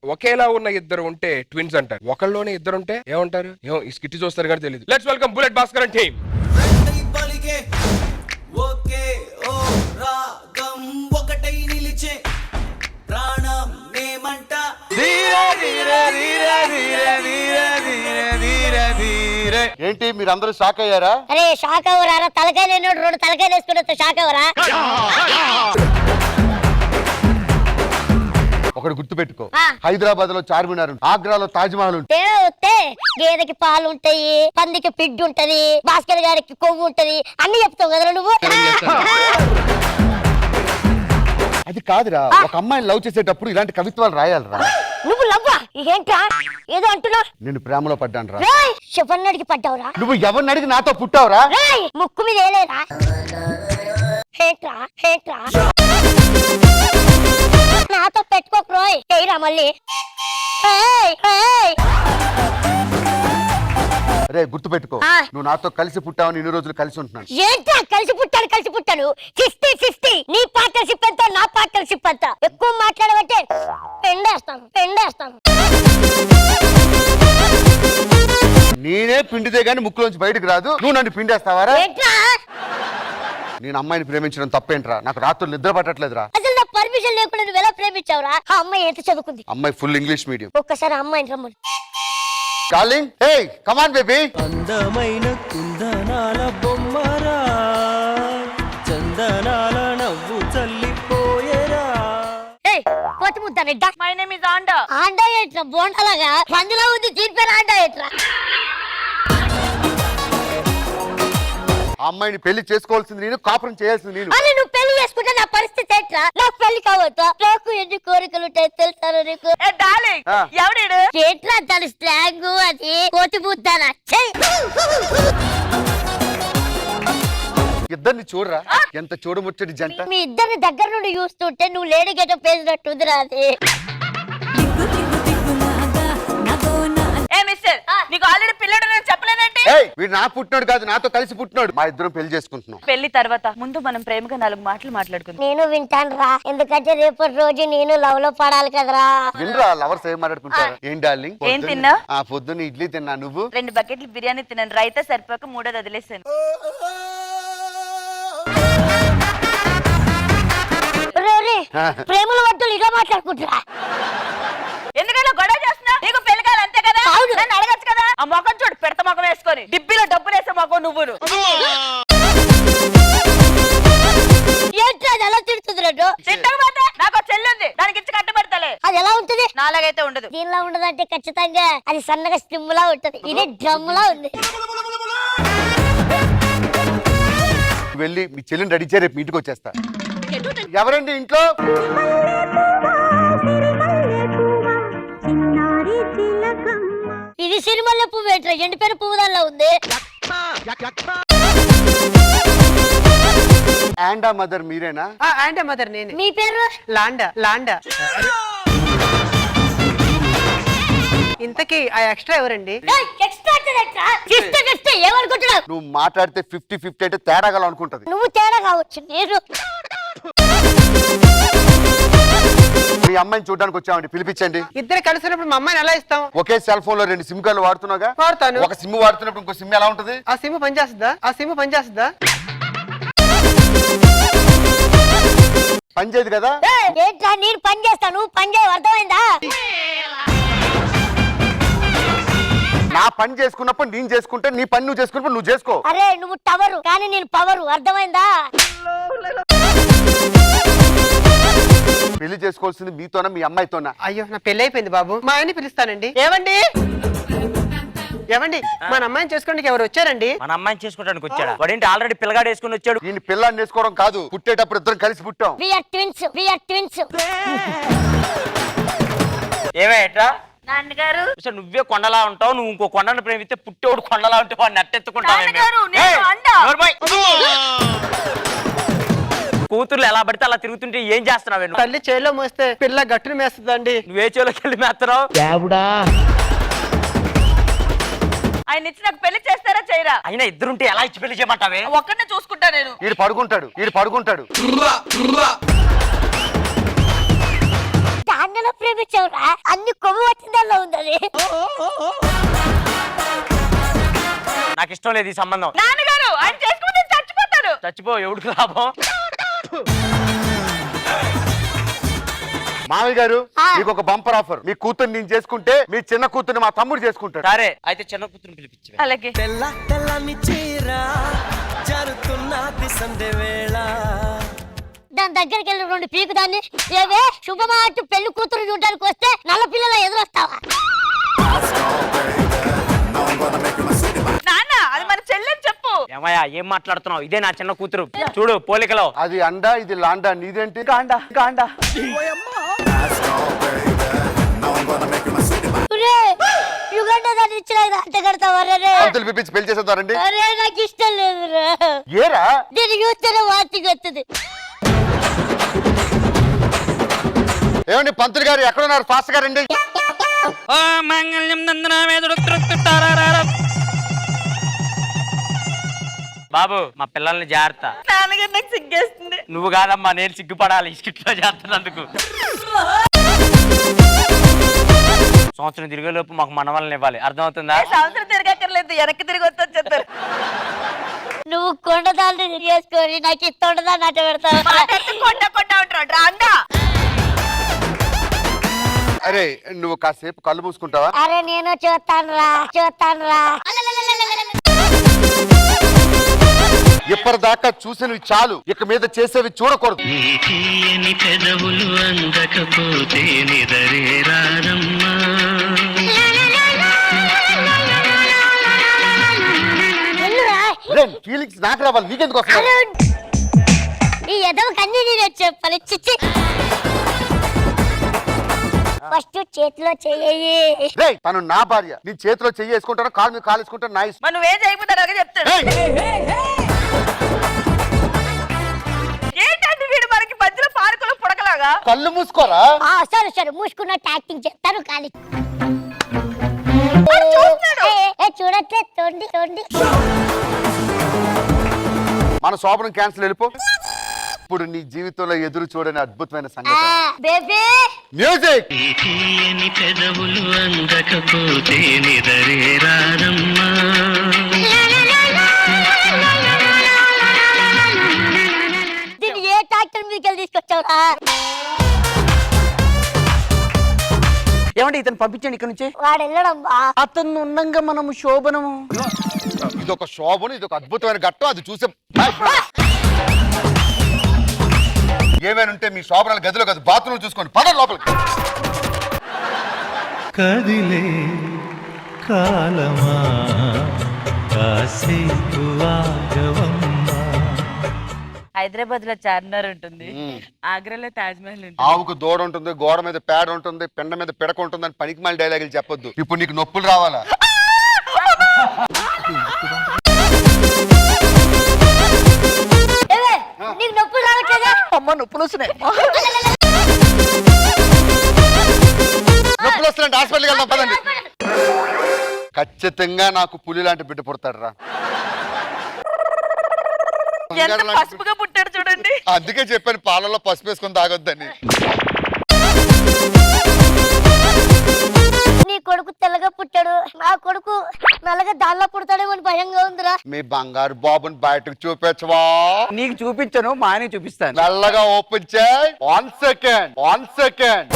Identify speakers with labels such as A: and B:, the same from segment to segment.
A: ఒకేలా ఉన్న ఇద్దరు ఉంటే ట్విన్స్ అంటారు, ఒకళ్ళలోనే ఇద్దరు ఉంటే ఏమంటారు? ఏమో ఈ స్కిట్ చూస్తారు కానీ తెలియదు. Let's welcome bullet Bhaskar and team.
B: ఏంటి మీరందరూ షాక్ అయ్యారా?
C: అరే షాక్ అవరా, తలకాయ లేనోడు రెండు తలకాయలు వేసుకుని షాక్ అవరా.
B: ఒకటి గుర్తు పెట్టుకో, హైదరాబాద్ లో చార్మినార్, ఆగ్రాలో తాజ్ మహల్ ఉంటుంది.
C: వస్తే గేదెకి పాలు ఉంటాయి, పందికి పిడ్డు ఉంటది, భాస్కర్ గారికి కొవ్వు ఉంటది, అన్ని చెప్తావు కదా నువ్వు.
B: అది కాదురా, ఒక అమ్మాయిని లవ్ చేసేటప్పుడు ఇలాంటి కవిత్వాలు రాయాలరా.
C: నువ్వు లవ్వా? ఏంట్రా ఏదో అంటున్నా?
B: నేను ప్రేమలో పడ్డాను రా.
C: శివన్నడికి పడ్డావురా?
B: నువ్వు ఎవరిని అడిగి నాతో పుట్టావురా?
C: ముక్కు మీద ఏలేరా? ఏంట్రా ఏంట్రా నాతో పెట్టుకోక్రోయ్, చేయరా మళ్ళీ.
B: అరే గుర్తు పెట్టుకో, నువ్వు నాతో కలిసి పుట్టావని ఇన్ని రోజులు కలిసి ఉంటున్నాను.
C: ఏంట్రా కలిసి పుట్టాను 50-50. నీ పార్ట్నర్షిప్ ఎంత, నా పార్ట్నర్షిప్ ఎంత. ఎక్కువ మాట్లాడబట్టే పెండేస్తాను.
B: నేనే పిండితే గానీ ముక్కులోంచి బయటకు రాదు, నువ్వు నన్ను పిండేస్తావారా? నేను అమ్మాయిని ప్రేమించడం తప్పేంట్రా? నాకు రాత్రులు నిద్ర పట్టట్లేదురా.
C: అసలు నా పర్మిషన్ లేకుండా నువ్వు ఎలా ప్రేమించావురా? ఆ అమ్మాయి ఎంత చదువుకుంది?
B: అమ్మాయి ఫుల్ ఇంగ్లీష్ మీడియం.
C: ఒక్కసారి అమ్మాయిని రమ్మని.
B: Darling, hey come on baby.
D: అందమైన కుందనాల బొమ్మరా, చందనాల నవ్వు చల్లిపోయేరా.
C: కోతి ముద్దానిడ్డా.
E: మై నేమ్ ఇస్ ఆండా.
C: ఆండా ఏంట్రా? బోండలాగా పందులా ఉంది, దీని పేరు ఆండా ఏంట్రా?
B: ఆ అమ్మాయిని పెళ్లి చేసుకోవాల్సింది నేను, కాపురం చేయాల్సింది నేను.
C: అరే నువ్వు పెళ్లి చేసుకుంటే నా పరిస్థితి ఏంట్రా? నాకు పెళ్లి కావద్దా? నాకు ఎన్ని కోరికలు ఉంటాయి తెలుసారా నీకు?
E: ఎవడు
C: ఏంట్రా దాని స్లాంగ్? అది కోతి ముద్దానా?
B: ఇద్దరిని చూడరా, ఎంత చూడముచ్చటి జంట.
C: మీ ఇద్దరిని దగ్గర నుండి చూస్తుంటే నువ్వు లేడీ గెటప్ వేసినట్టుందిరా అది.
E: నీకు ఆల్రెడీ పిల్లడు నేను చెప్పలేనంటే.
B: వీడు నా పుట్టినాడు కాదు, నాతో కలిసి పుట్టినాడు. మా ఇద్దరం పెళ్లి చేసుకుంటున్నాం.
E: పెళ్లి తర్వాత ముందు మనం ప్రేమగా 4 మాటలు మాట్లాడుకుందాం.
C: నేను వింటాను రా, ఎందుకంటే రేపటి రోజు నేను లవ్ లో పడాలి కదరా.
B: వినరా, లవర్స్ ఏం మాట్లాడుకుంటారు? ఏం డార్లింగ్,
E: ఏం తిన్నా?
B: పొద్దున్న ఇడ్లీ తిన్నా. నువ్వు?
E: 2 బకెట్లు బిర్యానీ తిన్నాను. రైతా సరిపోక 3ది వదిలేసాను.
C: ప్రేమల వద్దులు ఇలా మాట్లాడుకుంటురా.
E: ఎందుకంటే గొడవ చేస్తున్నా? నీకు పెళ్లి కాదు అంతే కదా? నన్ను అడగచ్చు కదా. ఆ మొఖం చూడు, పెడత మొఖం వేసుకొని డిబ్బీలో డబ్బులు వేసే మొఖం నువ్వును.
C: ఏంట్రా అది ఎలా తిడుతుంది?
E: తిట్టకపోతే నాకు చెల్లి ఉంది, దానికి ఇచ్చి కట్టబెడతలే.
C: అది ఎలా ఉంటది?
E: నాలాగైతే ఉండదు.
C: దీనిలా ఉండదంటే ఖచ్చితంగా అది సన్నగా స్లిమ్ లా ఉంటది, ఇది డ్రమ్ లా ఉంది.
B: వెళ్ళి మీ చెల్లిని రెడీ చేయ, రేపు మీ ఇంటికి వచ్చేస్తా. ఎవరండి ఇంట్లో?
C: ఇది సిరిమల్లె పువ్వు ఏంట్రా? ఎండిపోయిన పువ్వు దానిలో ఉంది.
B: ఆండా మదర్ మీరేనా?
F: ఆండా మదర్ నేనే.
C: మీ పేరు?
F: లాండా. ఇంతకీ ఆ ఎక్స్ట్రా ఎవరండి?
C: ఏమనుకుంటున్నావు?
B: నువ్వు మాట్లాడితే 50-50 అంటే తేడాగా అనుకుంటది.
C: నువ్వు తేడా కావచ్చు, నేను.
B: మీ అమ్మాయిని చూడడానికి వచ్చామండి, పిలిపించండి.
F: ఇద్దరు కలిసినప్పుడు మా అమ్మాయిని ఎలా ఇస్తాం?
B: ఒకే సెల్ ఫోన్ లో 2 సిమ్ కార్డులు వాడుతున్నాగా?
F: వాడతాను.
B: ఒక సిమ్ వాడుతున్నప్పుడు ఇంకో సిమ్ ఎలా ఉంటది?
F: ఆ సిమ్ పనిచేస్తుందా?
B: పనిచేయదు కదా?
C: ఏంట్రా నేను పని చేస్తాను, నువ్వు పని చేయవు, అర్థమైందా?
B: నా పని చేసుకున్నప్పుడు నేను చేసుకుంటే, నీ పని నువ్వు చేసుకున్నప్పుడు నువ్వు చేసుకో.
C: అరే నువ్వు టవరు కానీ నేను పవరు, అర్థమైందా?
B: పెళ్లి చేసుకోవాల్సింది మీతోనా మీ అమ్మాయితోనా?
F: అయ్యో నా పెళ్లి అయిపోయింది బాబు, మా ఆయన్ని పిలుస్తానండి. ఏమండి మన అమ్మాయిని చేసుకోవడానికి ఎవరు వచ్చారండి?
G: మన అమ్మాయిని చేసుకోవడానికి వచ్చాడా? వాడేంటి ఆల్రెడీ పిల్లగాడు వేసుకుని వచ్చాడు.
B: ఈయన పిల్లాన్ని వేసుకోవడం కాదు, పుట్టేటప్పుడు ఇద్దరం కలిసి పుట్టాం.
C: We are twins.
G: ఏమేట్రా
E: నాన్నగారు?
G: నువ్వే కొండలా ఉంటావు, నువ్వు ఇంకో కొండను ప్రేమిస్తే పుట్టేవాడు కొండలా ఉంటే వాడిని నెట్టెత్తుకుంటావు. కూతుర్లు ఎలా పడితే అలా తిరుగుతుంటే ఏం చేస్తున్నావు?
F: తల్లి చేలో మోస్తే పిల్ల గట్టును మేస్తుందండి.
G: నువ్వే చేలోకి వెళ్ళి మేస్తున్నావు.
E: ఆయన ఇచ్చి నాకు పెళ్లి చేస్తారా చేయరా?
G: అయినా ఇద్దరుంటే ఎలా ఇచ్చి పెళ్లి చేయమంటావే?
E: ఒక్కడినే చూసుకుంటా నేను.
B: ఈడు పడుకుంటాడు.
C: దాన్నెలా ప్రేమించావురా? అన్ని కొవ్వు వచ్చిందల్లా ఉందని.
G: నాకు ఇష్టం లేదు ఈ సంబంధం.
E: నాన్నగారు ఆయన చేసుకుంటే చచ్చిపోతాడు.
G: చచ్చిపో, ఎవడికి లాభం?
B: మామయ్య గారు
C: ఆ.
B: మీకు ఒక బంపర్ ఆఫర్. మీ కూతుర్ని నేను చేసుకుంటే మీ చిన్న కూతుర్ని మా తమ్ముడు చేసుకుంటాడు.
G: సరే అయితే చిన్న కూతురు పిలిపించి.
E: అలాగే
D: తెల్ల తెల్లని చీర జరుగుతున్నది సంధ్య వేళ.
C: దాని దగ్గరికి వెళ్ళి 2 పీకు దాన్ని ఏవే శుభమా అంటూ పెళ్లి కూతురు చూడడానికి వస్తే నల్ల పిల్లల ఎదురొస్తావా?
E: నాన్న అది మన చెల్లెని చెప్పు.
G: ఏమయ్యా ఏం మాట్లాడుతున్నావు? ఇదే నా చిన్న కూతురు. చూడు పోలికలో.
B: అది అండా ఇది లాండా, నీదేంటి గాండా గాండా.
C: ఒరే, యుగండ దాన్ని ఇచ్చిన అంట కడతావా రే?
B: పంతులు పిలిపించి పెళ్లి చేసేద్దారండి.
C: అరే నాకు ఇష్టం లేదురా.
B: ఏరా
C: దీన్ని చూస్తేనే వాంతికి వస్తుంది.
B: ఏమండి పంతులు గారు ఎక్కడున్నారు? ఫాస్ట్ గా రండి.
G: బాబు మా పిల్లల్ని జాగ్రత్త.
E: నాన్నగారు నాకు సిగ్గేస్తుంది.
G: నువ్వు కాదమ్మా, నేను సిగ్గుపడాలి ఈ స్కిట్లో చేస్తున్నందుకు. సంవత్సరం తిరిగేలోపు మాకు మనవాళ్ళని ఇవ్వాలి, అర్థమవుతుందా?
E: సంవత్సరం తిరగక్కర్లేదు, వెనక్కి తిరిగి వస్తాను చెప్తారు.
C: నువ్వు కొండదాన్ని చేసుకొని నాకు ఇస్తుండదా నట పెడతావు.
E: కొండ కొండ ఉంటాడు రాండా.
B: అరే నువ్వు కాసేపు కళ్ళు మూసుకుంటావా?
C: అరే నేను చూస్తాను రా.
B: ఇప్పటిదాకా చూసినవి చాలు, ఇక మీద చేసేవి చూడకూడదు.
H: తీయని పెదవులు అందకపోతే నిదరే రారమ్మా.
B: ఫీలింగ్స్ నాకు రావాలి, నీకెందుకు వస్తాయి?
C: ఈ ఎదవ కన్నీ నేను చెప్పాలి. చిచ్చి ఫస్ట్ చేతిలో చెయ్యి.
B: రేయ్ తను నా భార్య, నీ చేతిలో చెయ్యి వేసుకుంటాను, కాలు మీద కాలు వేసుకుంటాను, నా ఇష్టం.
E: మరి నువ్వేం చేయకపోతాడు అలాగే చెప్తాడు. ఏంటంటే వీడు మనకి మధ్యలో పార్కులో పుడకలాగా.
B: కళ్ళు మూసుకోరా.
C: సరే మూసుకున్నట్టు యాక్టింగ్ చేస్తాను కానీ చూడట్లే తోండి.
B: మన శోభనం క్యాన్సిల్, వెళ్ళిపో. ఇప్పుడు నీ జీవితంలో ఎదురు చూడని అద్భుతమైన సంగతి.
C: Baby
B: music.
H: తీయని పెదవులు అందకపోతే నిదరే రారమ్మా.
C: దీన్ని ఏ ట్రాక్టర్ మీదకి వెళ్ళి తీసుకొచ్చావురా?
F: ఏమంటే ఇతను పంపించండి ఇక్కడ నుంచి.
C: వాడు వెళ్ళడమ్మా.
F: అతను ఉండంగా మనము శోభనము.
B: ఇదొక శోభను, ఇదొక అద్భుతమైన ఘట్టం. అది చూసే ఏమైనా ఉంటే మీ శోభనాల గదిలో కాదు, బాత్రూమ్ చూసుకోండి. పద లోపలికి.
D: కదిలే కాలమా కాసేపు ఆగవమ్మా.
E: హైదరాబాద్ లో చార్మినార్ ఉంటుంది, ఆగ్రాలో తాజ్ మహల్ ఉంటుంది.
B: ఆవుకు దూడ ఉంటుంది, గోడ మీద పేడ ఉంటుంది, పెండ మీద పిడక ఉంటుంది అని పనికి మాలి డైలాగులు చెప్పొద్దు. ఇప్పుడు నీకు నొప్పులు రావాలా?
C: నీకు నొప్పులు రావట్లేదా?
F: అమ్మ నొప్పులు వస్తున్నాయి.
B: నొప్పులు వస్తున్నాయంటే హాస్పిటల్కి వెళ్దాం పదండి. ఖచ్చితంగా నాకు పులి లాంటి బిడ్డ పుడతాడు రా.
E: ఎంత పసుపుగా పుట్టాడు చూడండి.
B: అందుకే చెప్పాను పాలలో పసుపు వేసుకొని తాగొద్దని.
C: నీ కొడుకు తెల్లగా పుట్టాడు, నా కొడుకు నల్లగా దానిలో పుడతాడేమో అని భయంగా ఉందిరా.
B: మీ బంగారు బాబుని బయటకు చూపించవా?
F: నీకు చూపించను, మా ఆయనకి చూపిస్తాను.
B: నల్లగా ఓపెన్ చేయి. 1 సెకండ్.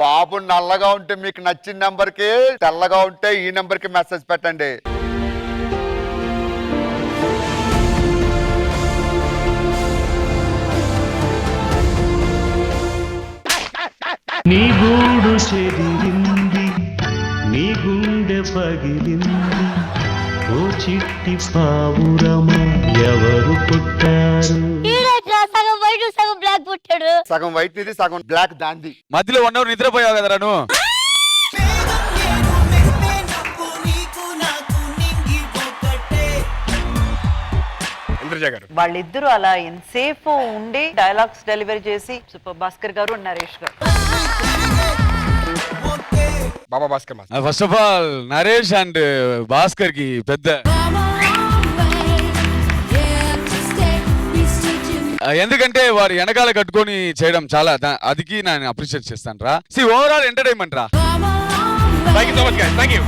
B: బాబు నల్లగా ఉంటే మీకు నచ్చిన నెంబర్ కి, తెల్లగా ఉంటే ఈ నెంబర్ కి మెసేజ్ పెట్టండి.
H: నీ గూడు చెదిరింది, నీ గుండె పగిలింది, ఓ చిట్టి పావురమా ఎవరు పుట్టారు?
C: సగం వైట్ సగం బ్లాక్ పుట్టాడు.
B: సగం వైట్ ఇది, సగం బ్లాక్ దాంది.
A: మధ్యలో 1 అవర్ నిద్రపోయావు కదరా నువ్వు. ఇంద్రజ గారు
E: వాళ్ళిద్దరూ అలా ఎంతసేపు ఉండి డైలాగ్స్ డెలివరీ చేసి సూపర్ భాస్కర్ గారు నరేష్ గారు.
A: Baba Bhaskar master.
I: First of all Naresh and Bhaskar కి పెద్ద ఎందుకంటే వారు వెనకాల కట్టుకొని చేయడం చాలా అదికి నేను అప్రిషియేట్ చేస్తాను రా. ఓవరాల్ ఎంటర్టైన్మెంట్ రా.
A: Thank you so much guys, thank you.